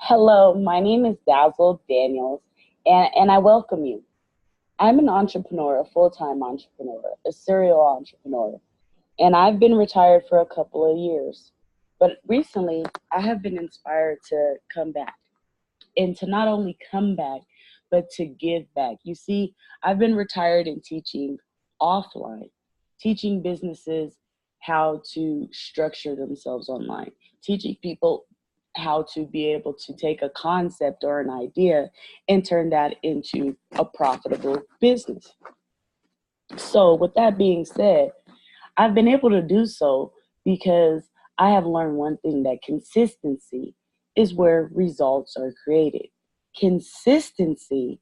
Hello, my name is Dazzle Daniels, and I welcome you. I'm an entrepreneur, a full time entrepreneur, a serial entrepreneur, and I've been retired for a couple of years. But recently, I have been inspired to come back and to not only come back, but to give back. You see, I've been retired and teaching offline, teaching businesses how to structure themselves online, teaching people how to be able to take a concept or an idea and turn that into a profitable business. So, with that being said, I've been able to do so because I have learned one thing, that consistency is where results are created. Consistency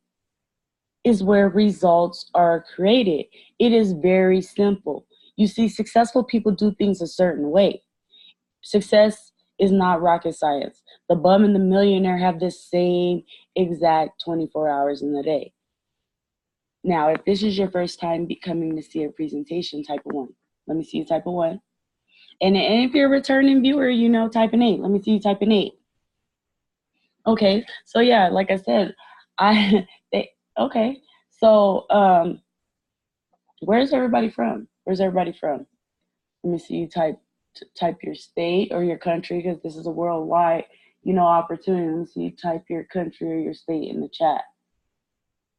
is where results are created. It is very simple. You see, successful people do things a certain way. Success is not rocket science. The bum and the millionaire have the same exact 24 hours in the day. Now, if this is your first time coming to see a presentation, type a one. Let me see you type a one. And if you're a returning viewer, type an eight. Let me see you type an eight. Okay, so yeah, like I said, I okay. So where's everybody from? Where's everybody from? Let me see you type your state or your country, because this is a worldwide, opportunity. Let me see you type your country or your state in the chat.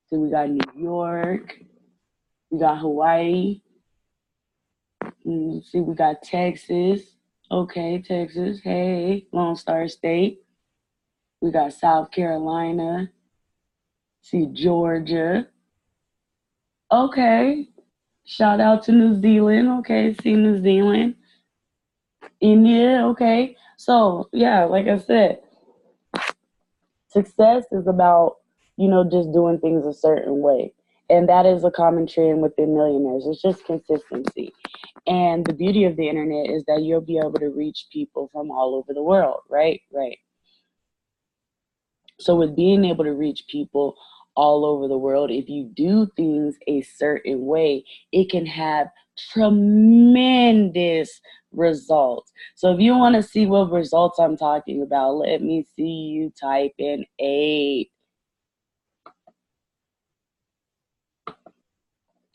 So we got New York, we got Hawaii, see we got Texas. Okay, Texas. Hey, Lone Star State. We got South Carolina. See Georgia. Okay. Shout out to New Zealand. Okay, see New Zealand. India. Okay. So yeah, like I said, success is about, just doing things a certain way. And that is a common trend within millionaires. It's just consistency. And the beauty of the internet is that you'll be able to reach people from all over the world, right? Right. So with being able to reach people all over the world, if you do things a certain way, it can have tremendous results. So if you want to see what results I'm talking about, let me see you type in eight.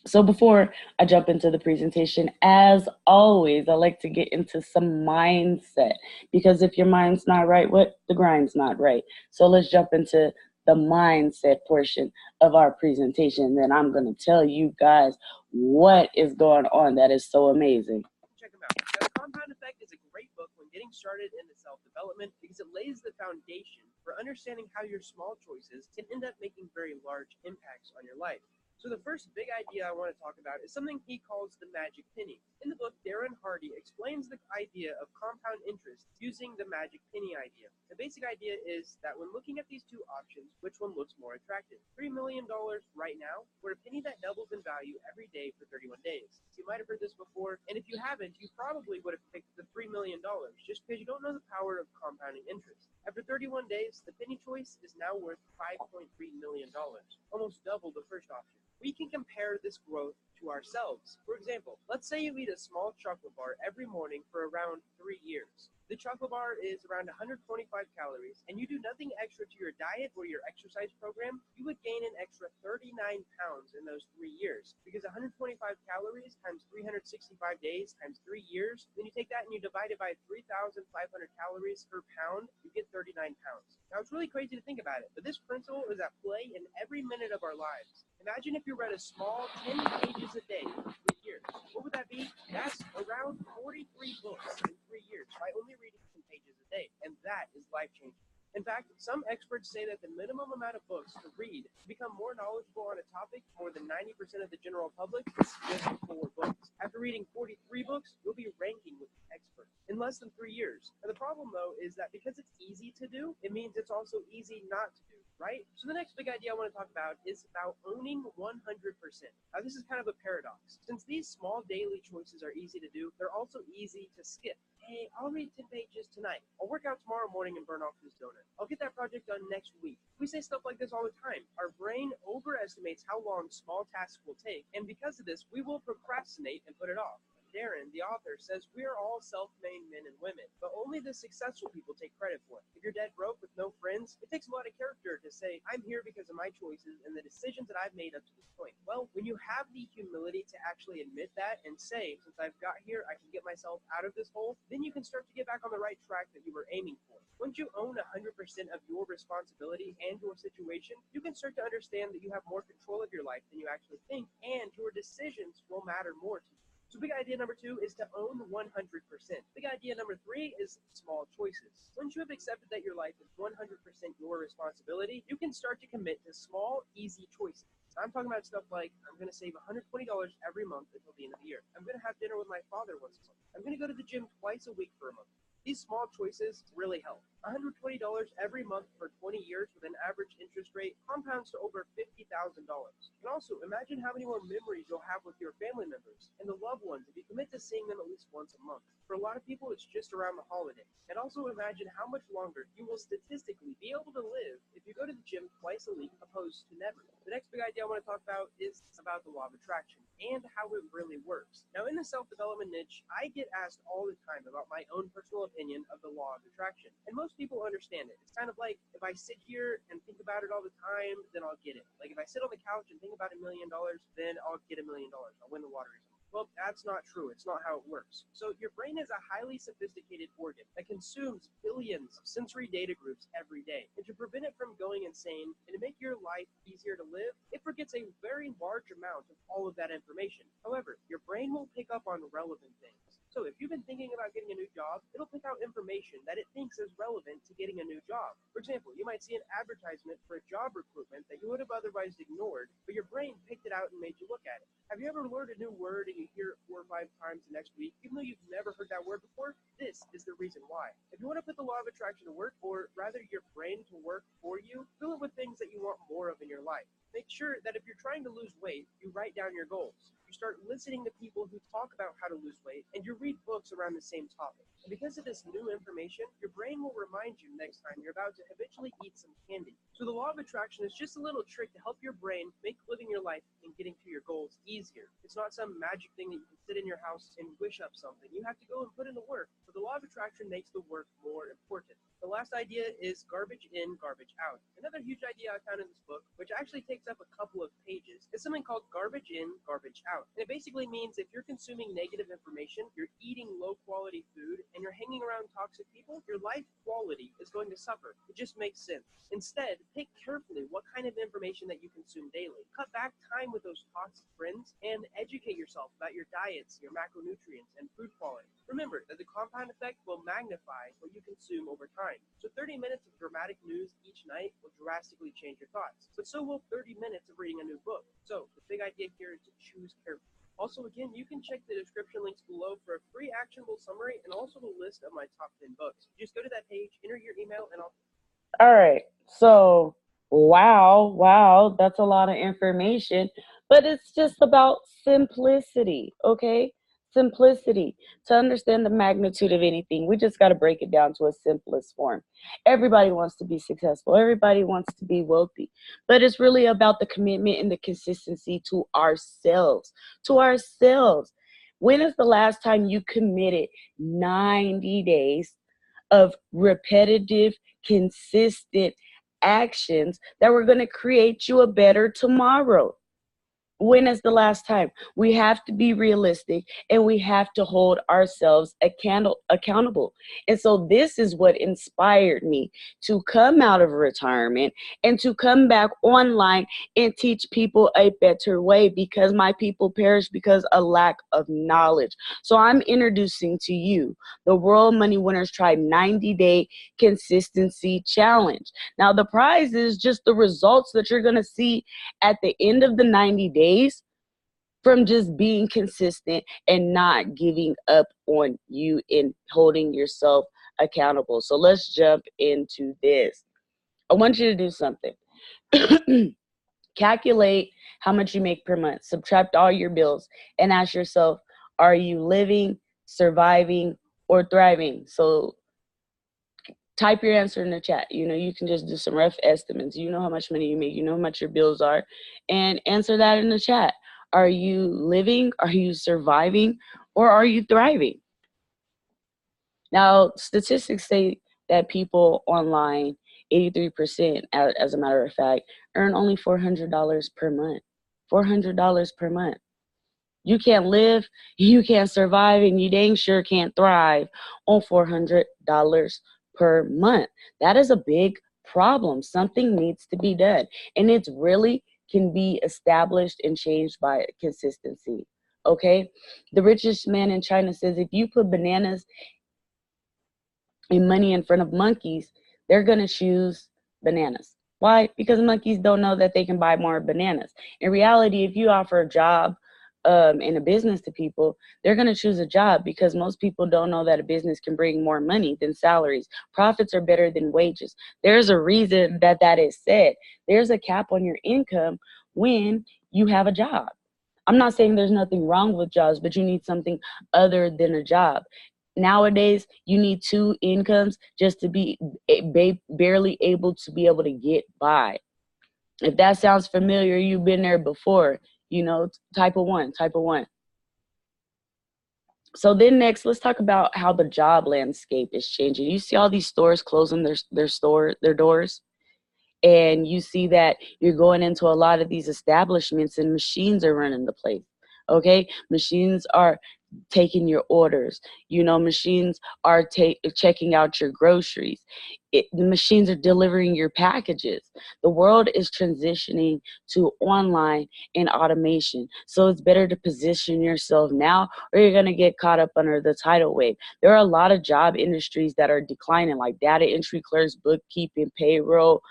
So before I jump into the presentation, as always, I like to get into some mindset, because if your mind's not right, the grind's not right. So let's jump into the mindset portion of our presentation. Then I'm going to tell you guys what is going on that is so amazing. Check them out. Now, The Compound Effect is a great book when getting started into self-development because it lays the foundation for understanding how your small choices can end up making very large impacts on your life. So the first big idea I want to talk about is something he calls the magic penny. In the book, Darren Hardy explains the idea of compound interest using the magic penny idea. The basic idea is that when looking at these two options, which one looks more attractive? $3 million right now, or a penny that doubles in value every day for 31 days. You might have heard this before, and if you haven't, you probably would have picked the $3 million just because you don't know the power of compounding interest. After 31 days, the penny choice is now worth $5.3 million, almost double the first option. We can compare this growth to ourselves. For example, let's say you eat a small chocolate bar every morning for around 3 years. The chocolate bar is around 125 calories, and you do nothing extra to your diet or your exercise program, you would gain an extra 39 pounds in those 3 years. Because 125 calories times 365 days times 3 years, then you take that and you divide it by 3,500 calories per pound, you get 39 pounds. Now, it's really crazy to think about it, but this principle is at play in every minute of our lives. Imagine if you read a small 10 pages a day for 3 years. What would that be? That's around 43 books in 3 years by only reading 10 pages a day. And that is life changing. In fact, some experts say that the minimum amount of books to read to become more knowledgeable on a topic for more than 90% of the general public is just 4 books. After reading 43 books, you'll be ranking with the experts in less than 3 years. And the problem, though, is that because it's easy to do, it means it's also easy not to do, right? So the next big idea I want to talk about is about owning 100%. Now, this is kind of a paradox. Since these small daily choices are easy to do, they're also easy to skip. Hey, I'll read 10 pages tonight. I'll work out tomorrow morning and burn off this donut. I'll get that project done next week. We say stuff like this all the time. Our brain overestimates how long small tasks will take, and because of this, we will procrastinate and put it off. Darren, the author, says we are all self-made men and women, but only the successful people take credit for it. If you're dead broke with no friends, it takes a lot of character to say, I'm here because of my choices and the decisions that I've made up to this point. Well, when you have the humility to actually admit that and say, since I've got here, I can get myself out of this hole, then you can start to get back on the right track that you were aiming for. Once you own 100% of your responsibility and your situation, you can start to understand that you have more control of your life than you actually think, and your decisions will matter more to you. So big idea number 2 is to own 100%. Big idea number 3 is small choices. Once you have accepted that your life is 100% your responsibility, you can start to commit to small, easy choices. I'm talking about stuff like, I'm going to save $120 every month until the end of the year. I'm going to have dinner with my father once a month. I'm going to go to the gym twice a week for a month. These small choices really help. $120 every month for 20 years with an average interest rate compounds to over $50,000. And also, imagine how many more memories you'll have with your family members and the loved ones if you commit to seeing them at least once a month. For a lot of people, it's just around the holidays. And also imagine how much longer you will statistically be able to live if you go to the gym twice a week opposed to never. The next big idea I want to talk about is about the law of attraction and how it really works. Now, in the self-development niche, I get asked all the time about my own personal opinion of the law of attraction. And most people understand it. It's kind of like, if I sit here and think about it all the time, then I'll get it. Like if I sit on the couch and think about $1 million, then I'll get $1 million. I'll win the lottery. Well, that's not true. It's not how it works. So your brain is a highly sophisticated organ that consumes billions of sensory data groups every day. And to prevent it from going insane and to make your life easier to live, it forgets a very large amount of all of that information. However, your brain will pick up on relevant things. So if you've been thinking about getting a new job, it'll pick out information that it thinks is relevant to getting a new job. For example, you might see an advertisement for a job recruitment that you would have otherwise ignored, but your brain picked it out and made you look at it. Have you ever learned a new word and you hear it 4 or 5 times the next week, even though you've never heard that word before? This is the reason why. If you want to put the law of attraction to work, or rather your brain to work for you, fill it with things that you want more of in your life. Make sure that if you're trying to lose weight, you write down your goals. You start listening to people who talk about how to lose weight, and you read books around the same topic. And because of this new information, your brain will remind you next time you're about to habitually eat some candy. So the law of attraction is just a little trick to help your brain make living your life and getting to your goals easier. It's not some magic thing that you can sit in your house and wish up something. You have to go and put in the work. But the law of attraction makes the work more important. The last idea is garbage in, garbage out. Another huge idea I found in this book, which actually takes up a couple of pages, is something called garbage in, garbage out. And it basically means if you're consuming negative information, you're eating low quality food, and you're hanging around toxic people, your life quality is going to suffer. It just makes sense. Instead, pick carefully what kind of information that you consume daily. Cut back time with those toxic friends and educate yourself about your diets, your macronutrients, and food quality. Remember that the compound effect will magnify what you consume over time. So 30 minutes of dramatic news each night will drastically change your thoughts. But so will 30 minutes of reading a new book. So the big idea here is to choose carefully. Also, again, you can check the description links below for a free actionable summary and also the list of my top 10 books. Just go to that page, enter your email, and I'll... All right. So, wow, that's a lot of information, but it's just about simplicity, okay? Simplicity. To understand the magnitude of anything, we just got to break it down to a simplest form. Everybody wants to be successful. Everybody wants to be wealthy, but it's really about the commitment and the consistency to ourselves, to ourselves. When is the last time you committed 90 days of repetitive, consistent actions that were going to create you a better tomorrow? When is the last time? We have to be realistic and we have to hold ourselves accountable. And so this is what inspired me to come out of retirement and to come back online and teach people a better way, because my people perish because of lack of knowledge. So I'm introducing to you the World Money Winners Tribe 90-day consistency challenge. Now the prize is just the results that you're going to see at the end of the 90 days from just being consistent and not giving up on you and holding yourself accountable. So let's jump into this. I want you to do something. Calculate how much you make per month. Subtract all your bills and ask yourself, are you living, surviving, or thriving? So type your answer in the chat. You can just do some rough estimates. You know how much money you make. You know how much your bills are. And answer that in the chat. Are you living? Are you surviving? or are you thriving? Now, statistics say that people online, 83%, as a matter of fact, earn only $400 per month. $400 per month. You can't live, you can't survive, and you dang sure can't thrive on $400 per month. That is a big problem. Something needs to be done. And it's really can be established and changed by consistency. Okay? The richest man in China says if you put bananas and money in front of monkeys, they're going to choose bananas. Why? Because monkeys don't know that they can buy more bananas. In reality, if you offer a job in a business to people, they're going to choose a job because most people don't know that a business can bring more money than salaries. Profits are better than wages. There's a reason that that is said. There's a cap on your income when you have a job. I'm not saying there's nothing wrong with jobs, but you need something other than a job. Nowadays, you need two incomes just to be barely able to be able to get by. If that sounds familiar, you've been there before, type of one, type of one. So then next, let's talk about how the job landscape is changing. You see all these stores closing their doors, and you see that you're going into a lot of these establishments and machines are running the place. Okay, machines are taking your orders. Machines are checking out your groceries. The machines are delivering your packages. The world is transitioning to online and automation. So it's better to position yourself now or you're going to get caught up under the tidal wave. There are a lot of job industries that are declining, like data entry clerks, bookkeeping, payroll.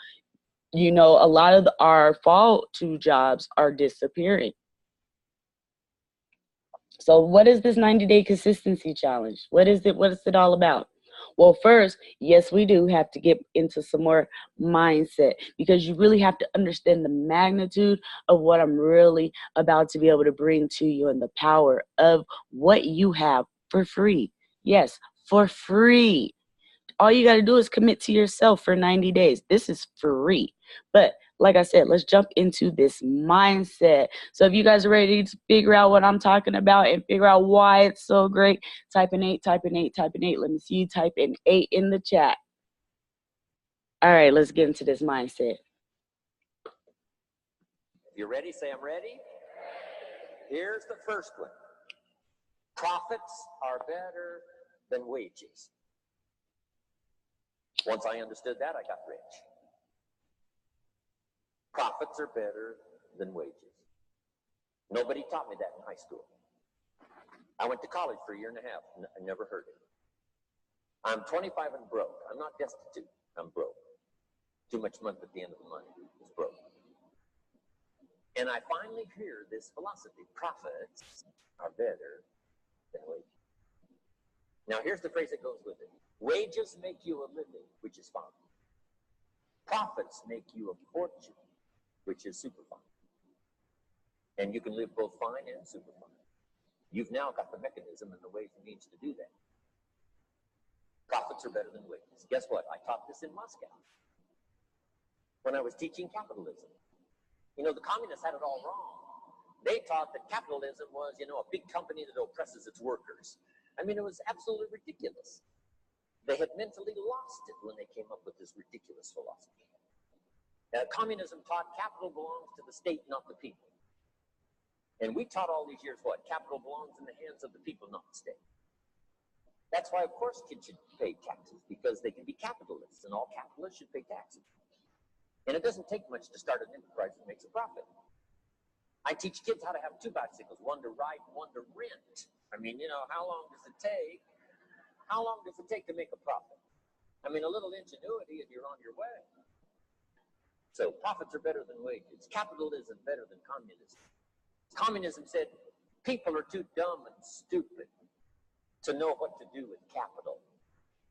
A lot of our fall to jobs are disappearing. So what is this 90-day consistency challenge? What is it? What is it all about? Well, first, yes, we do have to get into some more mindset because you really have to understand the magnitude of what I'm really about to be able to bring to you and the power of what you have for free. Yes, for free. All you got to do is commit to yourself for 90 days. This is free. But like I said, let's jump into this mindset. So if you guys are ready to figure out what I'm talking about and figure out why it's so great, type in 8, type in 8, type in 8. Let me see you type in 8 in the chat. All right, let's get into this mindset. If you're ready, say I'm ready. Here's the first one. Profits are better than wages. Once I understood that, I got rich. Profits are better than wages. Nobody taught me that in high school. I went to college for a year and a half. I never heard it. I'm 25 and broke. I'm not destitute. I'm broke. Too much money at the end of the month is broke. And I finally hear this philosophy. Profits are better than wages. Now, here's the phrase that goes with it. Wages make you a living, which is fine. Profits make you a fortune, which is super fine. And you can live both fine and super fine. You've now got the mechanism and the ways and means to do that. Profits are better than wages. Guess what? I taught this in Moscow when I was teaching capitalism. The communists had it all wrong. They taught that capitalism was, a big company that oppresses its workers. I mean, it was absolutely ridiculous. They had mentally lost it when they came up with this ridiculous philosophy. Communism taught capital belongs to the state, not the people. And we taught all these years what? Capital belongs in the hands of the people, not the state. That's why, of course, kids should pay taxes, because they can be capitalists, and all capitalists should pay taxes. And it doesn't take much to start an enterprise that makes a profit. I teach kids how to have 2 bicycles, one to ride, one to rent. I mean, how long does it take? How long does it take to make a profit? I mean, a little ingenuity and you're on your way. So profits are better than wages. Capitalism better than communism. Communism said people are too dumb and stupid to know what to do with capital.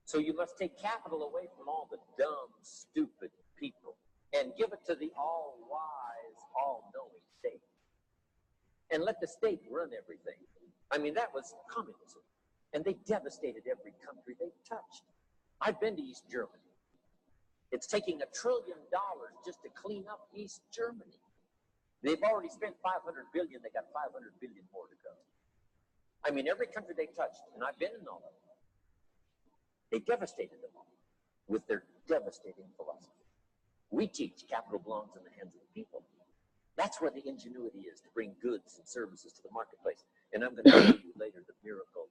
So you must take capital away from all the dumb, stupid people and give it to the all-wise, all-knowing state. And let the state run everything. I mean, that was communism. And they devastated every country they touched. I've been to East Germany. It's taking $1 trillion just to clean up East Germany. They've already spent $500 billion. They got $500 billion more to go. I mean, every country they touched, and I've been in all of them, they devastated them all with their devastating philosophy. We teach capital belongs in the hands of the people. That's where the ingenuity is, to bring goods and services to the marketplace. And I'm going to show you later the miracle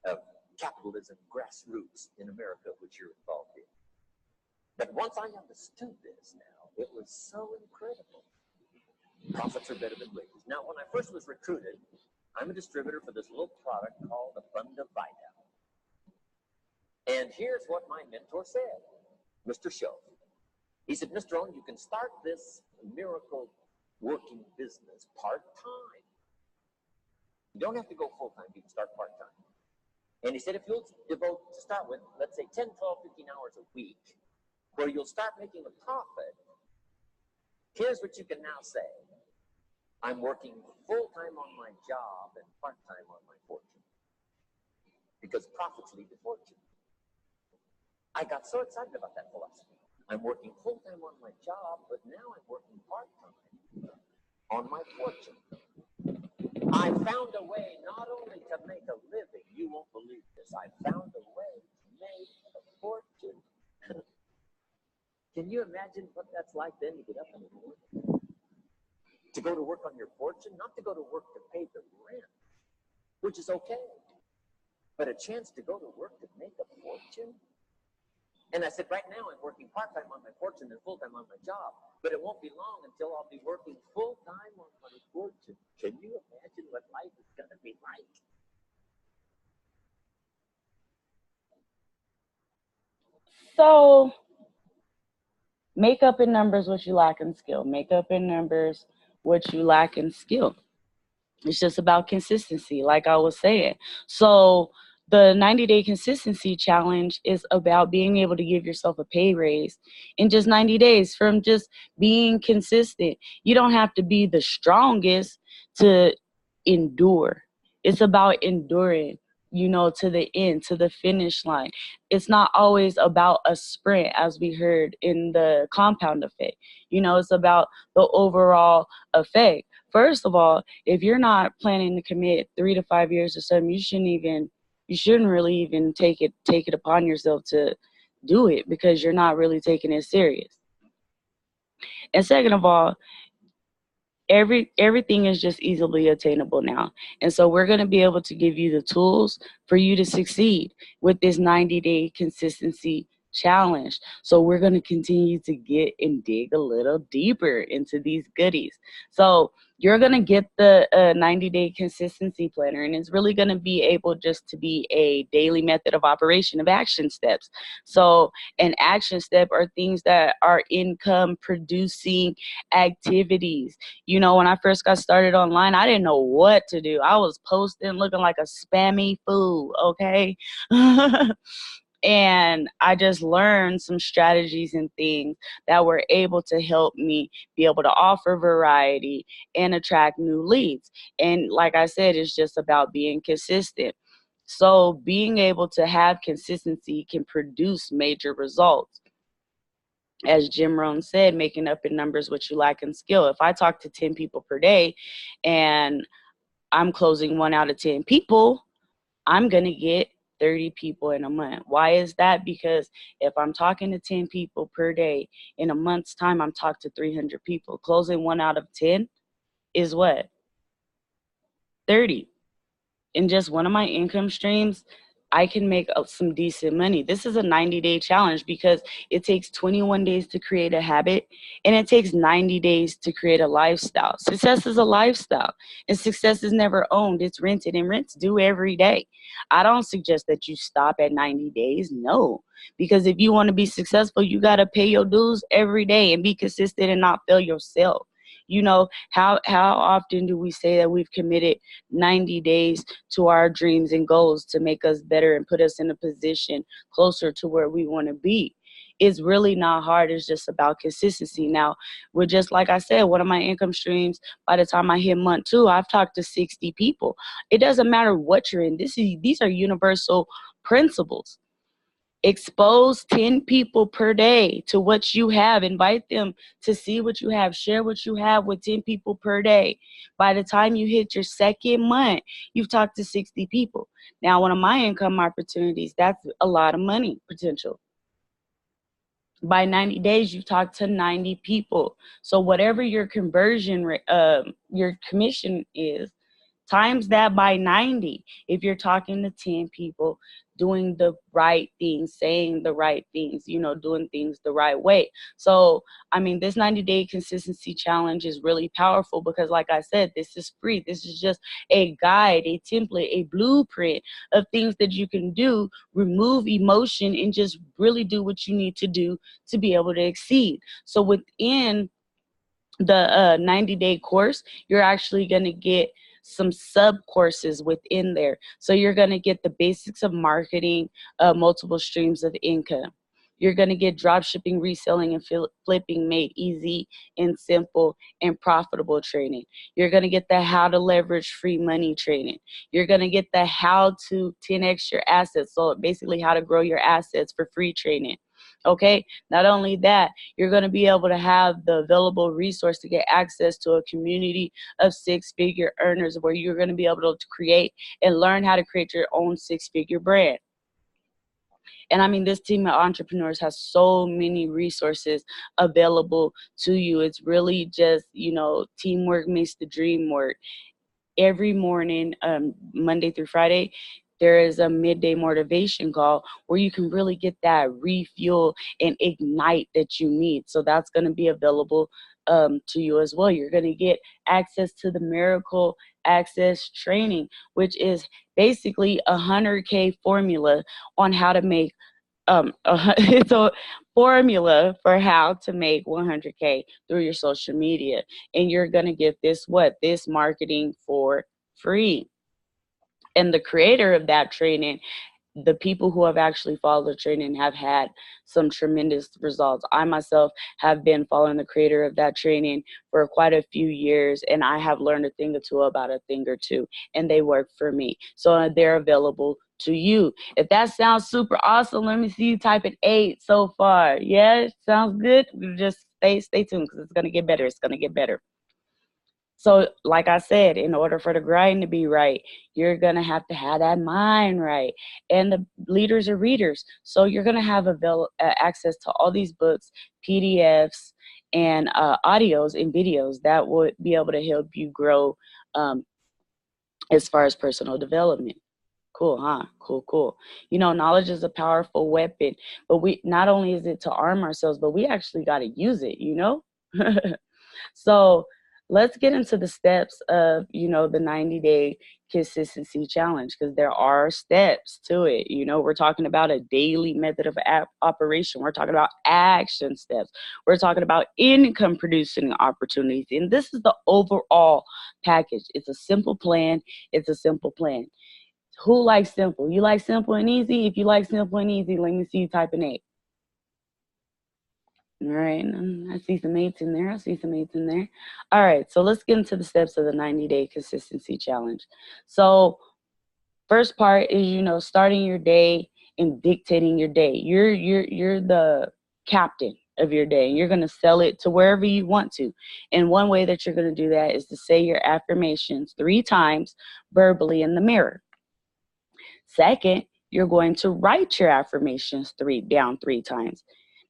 of capitalism grassroots in America, which you're involved in. But once I understood this now, it was so incredible. Profits are better than wages. Now, when I first was recruited, I'm a distributor for this little product called Abunda Vita. And here's what my mentor said, Mr. Show. He said, Mr. Owen, you can start this miracle working business part-time. You don't have to go full-time, you can start part-time. And he said, if you'll devote, to start with, let's say 10, 12, 15 hours a week, where you'll start making a profit, here's what you can now say. I'm working full-time on my job and part-time on my fortune. Because profits lead to fortune. I got so excited about that philosophy. I'm working full-time on my job, but now I'm working part-time on my fortune. I found a way not only to make a living, you won't believe this, I found a way to make a fortune. Can you imagine what that's like then to get up in the morning? To go to work on your fortune, not to go to work to pay the rent, which is okay, but a chance to go to work to make a fortune? And I said, right now I'm working part-time on my fortune and full-time on my job, but it won't be long until I'll be working full-time on my fortune. Can you imagine what life is going to be like? So, make up in numbers what you lack in skill. Make up in numbers what you lack in skill. It's just about consistency, like I was saying. So the 90-day consistency challenge is about being able to give yourself a pay raise in just 90 days from just being consistent. You don't have to be the strongest to endure. It's about enduring, to the end, to the finish line. It's not always about a sprint, as we heard in the compound effect. It's about the overall effect. First of all, if you're not planning to commit 3 to 5 years or something, you shouldn't really even take it upon yourself to do it, because you're not really taking it serious. And second of all, everything is just easily attainable now. And so we're going to be able to give you the tools for you to succeed with this 90-day consistency challenge. So we're going to continue to get and dig a little deeper into these goodies. So you're going to get the 90-day consistency planner, and it's really going to be able just to be a daily method of operation of action steps. So an action step are things that are income producing activities. When I first got started online, I didn't know what to do. I was posting looking like a spammy fool, okay? And I just learned some strategies and things that were able to help me be able to offer variety and attract new leads. And like I said, it's just about being consistent. So being able to have consistency can produce major results. As Jim Rohn said, making up in numbers what you lack in skill. If I talk to 10 people per day and I'm closing 1 out of 10 people, I'm going to get 30 people in a month. Why is that? Because if I'm talking to 10 people per day, in a month's time, I'm talking to 300 people. Closing 1 out of 10 is what? 30. In just one of my income streams, I can make some decent money. This is a 90-day challenge because it takes 21 days to create a habit, and it takes 90 days to create a lifestyle. Success is a lifestyle, and success is never owned. It's rented, and rent's due every day. I don't suggest that you stop at 90 days. No, because if you want to be successful, you got to pay your dues every day and be consistent and not fail yourself. How often do we say that we've committed 90 days to our dreams and goals to make us better and put us in a position closer to where we want to be? It's really not hard. It's just about consistency. Now, we're just, like I said, one of my income streams, by the time I hit month 2, I've talked to 60 people. It doesn't matter what you're in. These are universal principles. Expose 10 people per day to what you have. Invite them to see what you have. Share what you have with 10 people per day. By the time you hit your second month, you've talked to 60 people. Now, one of my income opportunities, that's a lot of money potential. By 90 days, you've talked to 90 people. So whatever your conversion rate, your commission is, times that by 90 if you're talking to 10 people, doing the right things, saying the right things, doing things the right way. So I mean, this 90-day consistency challenge is really powerful because, like I said, this is free. This is just a guide, a template, a blueprint of things that you can do, remove emotion, and just really do what you need to do to be able to exceed. So within the 90-day course, you're actually going to get some sub courses within there. So you're going to get the basics of marketing, multiple streams of income. You're going to get drop shipping, reselling, and flipping made easy and simple and profitable training. You're going to get the how to leverage free money training. You're going to get the how to 10x your assets. So basically how to grow your assets for free training. Okay, not only that, you're going to be able to have the available resource to get access to a community of six-figure earners where you're going to be able to create and learn how to create your own six-figure brand. And I mean, this team of entrepreneurs has so many resources available to you. It's really just, teamwork makes the dream work. Every morning, Monday through Friday, there is a midday motivation call where you can really get that refuel and ignite that you need. So that's going to be available to you as well. You're going to get access to the Miracle Access training, which is basically a 100K formula on how to make it's a formula for how to make 100K through your social media. And you're going to get this marketing for free. And the creator of that training, the people who have actually followed the training have had some tremendous results. I myself have been following the creator of that training for quite a few years, and I have learned a thing or two about a thing or two, and they work for me. So they're available to you. If that sounds super awesome, let me see you type an 8 so far. Yeah, sounds good. Just stay tuned because it's going to get better. It's going to get better. So like I said, in order for the grind to be right, you're going to have that mind right. And the leaders are readers. So you're going to have access to all these books, PDFs, and audios and videos that would be able to help you grow as far as personal development. Cool, huh? Cool. Knowledge is a powerful weapon, but not only is it to arm ourselves, but we actually got to use it, So let's get into the steps of, the 90-day consistency challenge, because there are steps to it. We're talking about a daily method of operation. We're talking about action steps. We're talking about income producing opportunities. And this is the overall package. It's a simple plan. Who likes simple? You like simple and easy? If you like simple and easy, let me see you type an 8. All right, I see some 8s in there. All right, so let's get into the steps of the 90-day consistency challenge. So first part is, starting your day and dictating your day. You're the captain of your day. You're going to sell it to wherever you want to. And one way that you're going to do that is to say your affirmations 3 times verbally in the mirror. Second, you're going to write your affirmations 3 times.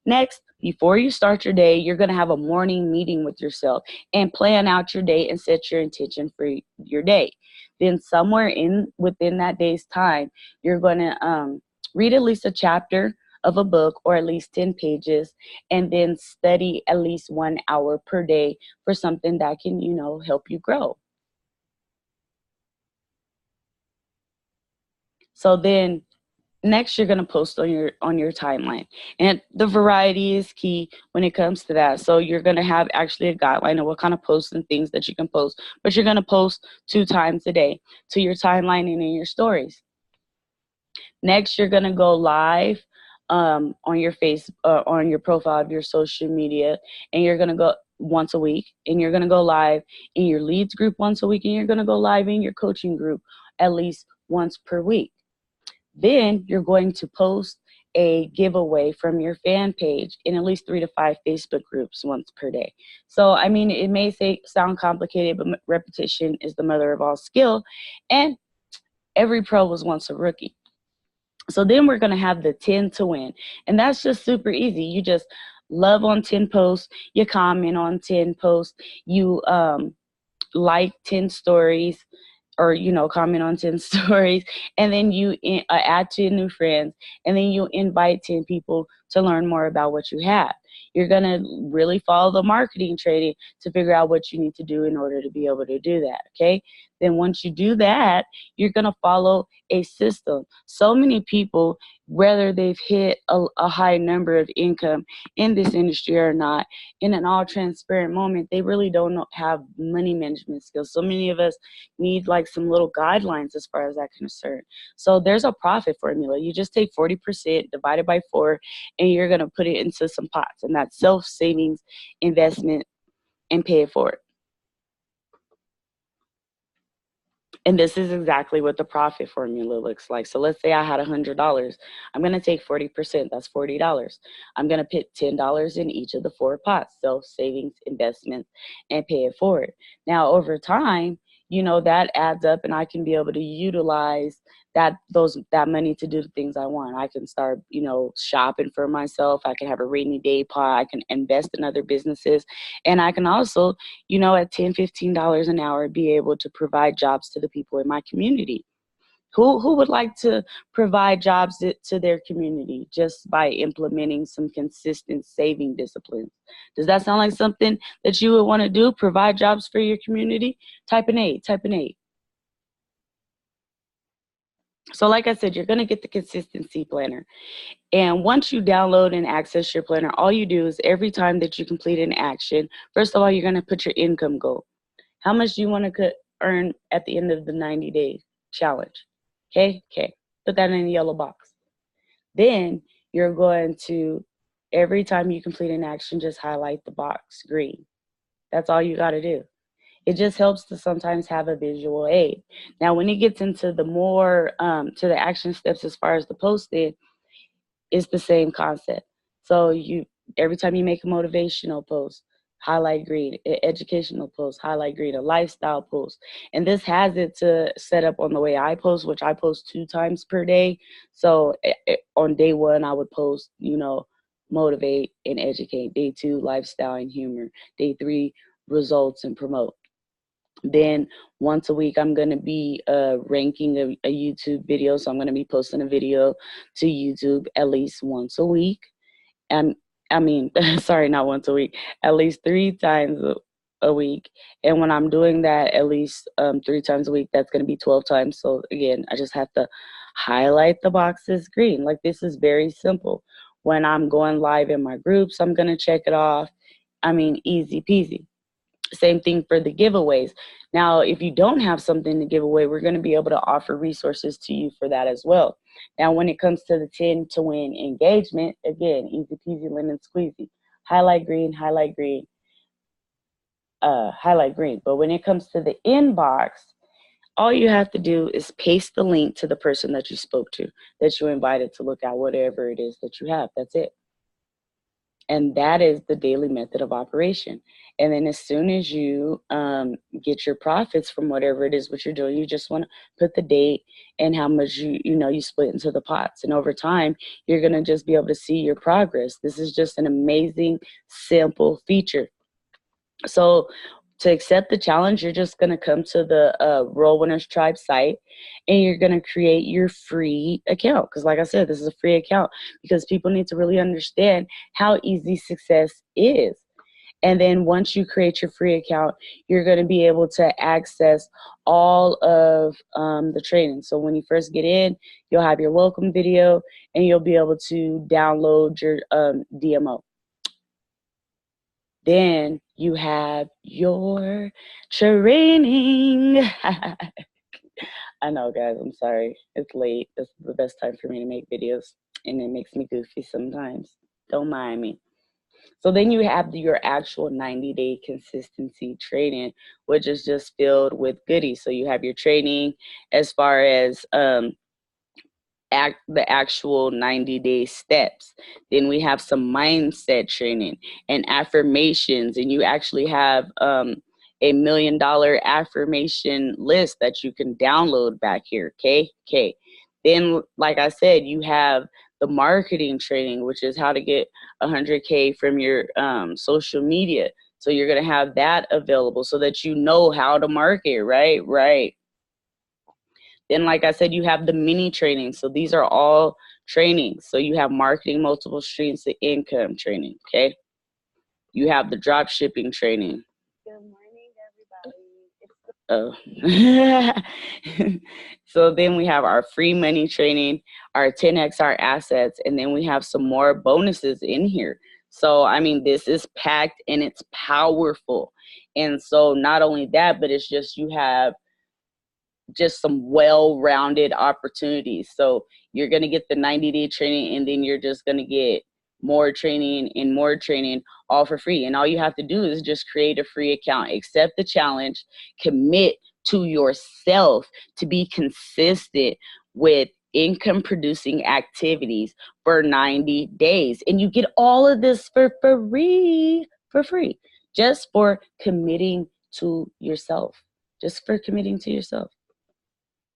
Next, before you start your day, you're going to have a morning meeting with yourself and plan out your day and set your intention for your day. Then somewhere within that day's time, you're going to read at least a chapter of a book or at least 10 pages, and then study at least 1 hour per day for something that can, help you grow. So then next, you're going to post on your timeline, and the variety is key when it comes to that. So you're going to have actually a guideline of what kind of posts and things that you can post, but you're going to post 2 times a day to your timeline and in your stories. Next, you're going to go live on your on your profile of your social media, and you're going to go once a week, and you're going to go live in your leads group once a week, and you're going to go live in your coaching group at least once per week. Then you're going to post a giveaway from your fan page in at least 3 to 5 Facebook groups once per day. So, I mean, it may sound complicated, but repetition is the mother of all skill. And every pro was once a rookie. So then we're going to have the 10 to win. And that's just super easy. You just love on 10 posts, you comment on 10 posts, you like 10 stories, or comment on 10 stories, and then you add 10 new friends, and then you invite 10 people to learn more about what you have. You're going to really follow the marketing training to figure out what you need to do in order to be able to do that. Okay, then once you do that, you're going to follow a system. So many people, whether they've hit a high number of income in this industry or not, in an all transparent moment, they really don't have money management skills. So many of us need like some little guidelines as far as that concerned. So there's a profit formula. You just take 40% divided by 4, and you're going to put it into some pots, and that's self-savings investment, and pay it forward. And this is exactly what the profit formula looks like. So let's say I had $100. I'm going to take 40%. That's $40. I'm going to put $10 in each of the 4 pots, self-savings, investments, and pay it forward. Now, over time, that adds up, and I can be able to utilize that money to do the things I want. I can start, shopping for myself. I can have a rainy day pot. I can invest in other businesses. And I can also, at $10, $15 an hour, be able to provide jobs to the people in my community. Who would like to provide jobs to their community just by implementing some consistent saving disciplines? Does that sound like something that you would want to do? Provide jobs for your community? Type an 8, type an 8. So like I said, you're going to get the consistency planner. And once you download and access your planner, all you do is every time that you complete an action, first of all, you're going to put your income goal. How much do you want to earn at the end of the 90-day challenge? Okay. Put that in the yellow box. Then you're going to, every time you complete an action, just highlight the box green. That's all you got to do. It just helps to sometimes have a visual aid. Now, when it gets into the more, to the action steps as far as the posting, it's the same concept. So every time you make a motivational post, highlight green, an educational post, highlight green, a lifestyle post. And this has it to set up on the way I post, which I post 2 times per day. So on day 1, I would post, motivate and educate. Day 2, lifestyle and humor. Day 3, results and promote. Then once a week, I'm going to be ranking a YouTube video. So I'm going to be posting a video to YouTube at least once a week. And sorry, not once a week, at least 3 times a week. And when I'm doing that at least 3 times a week, that's going to be 12 times. So again, I just have to highlight the boxes green. Like, this is very simple. When I'm going live in my groups, I'm going to check it off. Easy peasy. Same thing for the giveaways. Now, if you don't have something to give away, we're going to be able to offer resources to you for that as well. Now, when it comes to the 10 to win engagement, again, easy peasy, lemon squeezy. Highlight green, highlight green, highlight green. But when it comes to the inbox, all you have to do is paste the link to the person that you spoke to, that you invited to look at whatever it is that you have. That's it. And that is the daily method of operation. And then as soon as you get your profits from whatever it is what you're doing, you just want to put the date and how much you split into the pots. And over time, you're going to just be able to see your progress. This is just an amazing, simple feature. So to accept the challenge, you're just going to come to the Roll Winners Tribe site, and you're going to create your free account. Because like I said, this is a free account because people need to really understand how easy success is. And then once you create your free account, you're going to be able to access all of the training. So when you first get in, you'll have your welcome video, and you'll be able to download your DMO. Then you have your training. I know, guys, I'm sorry. It's late. It's the best time for me to make videos, and it makes me goofy sometimes. Don't mind me. So then you have your actual 90-day consistency training, which is just filled with goodies. So you have your training as far as the actual 90-day steps. Then we have some mindset training and affirmations, and you actually have a $1 million affirmation list that you can download back here. Okay. Then, like I said, you have the marketing training, which is how to get 100K from your social media. So you're going to have that available so that you know how to market, right? Then, like I said, you have the mini training. So these are all trainings. So you have marketing multiple streams of income training, okay? You have the drop shipping training. Good morning, everybody. So then we have our free money training, our 10x our assets, and then we have some more bonuses in here. So, I mean, this is packed and it's powerful. And so not only that, but it's just you have just some well-rounded opportunities. So you're going to get the 90-day training, and then you're just going to get more training and more training all for free. And all you have to do is just create a free account, accept the challenge, commit to yourself to be consistent with income producing activities for 90 days. And you get all of this for free, just for committing to yourself,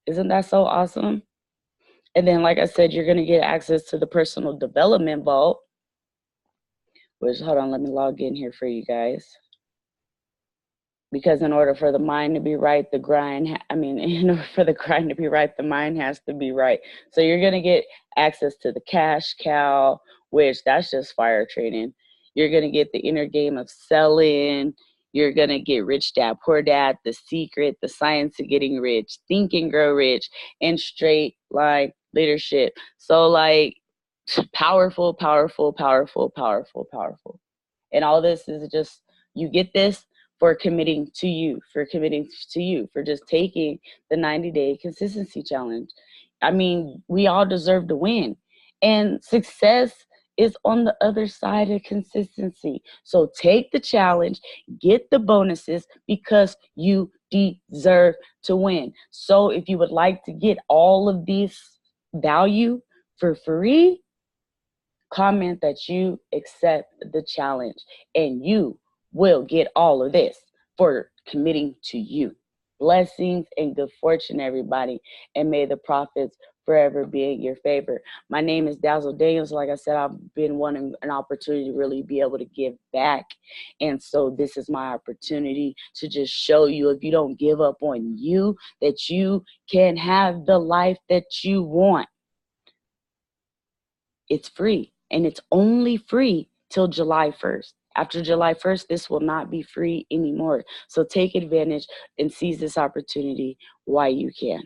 Isn't that so awesome? And then, like I said, you're going to get access to the personal development vault, which, hold on, let me log in here for you guys. Because in order for the mind to be right, in order for the grind to be right, the mind has to be right. So you're going to get access to the cash cow, which that's just fire training. You're going to get the inner game of selling. You're going to get Rich Dad, Poor Dad, The Secret, The Science of Getting Rich, Think and Grow Rich, and Straight Line Leadership. So like powerful. And all this is just, you get this for committing to you, for just taking the 90-day consistency challenge. I mean, we all deserve to win. And success is on the other side of consistency. So take the challenge, get the bonuses, because you deserve to win. So if you would like to get all of this value for free, comment that you accept the challenge, and you will get all of this for committing to you. Blessings and good fortune, everybody, and may the profits forever be in your favor. My name is Dazzle Daniels. Like I said, I've been wanting an opportunity to really be able to give back. And so this is my opportunity to just show you, if you don't give up on you, that you can have the life that you want. It's free, and it's only free till July 1st. After July 1st, this will not be free anymore. So take advantage and seize this opportunity while you can.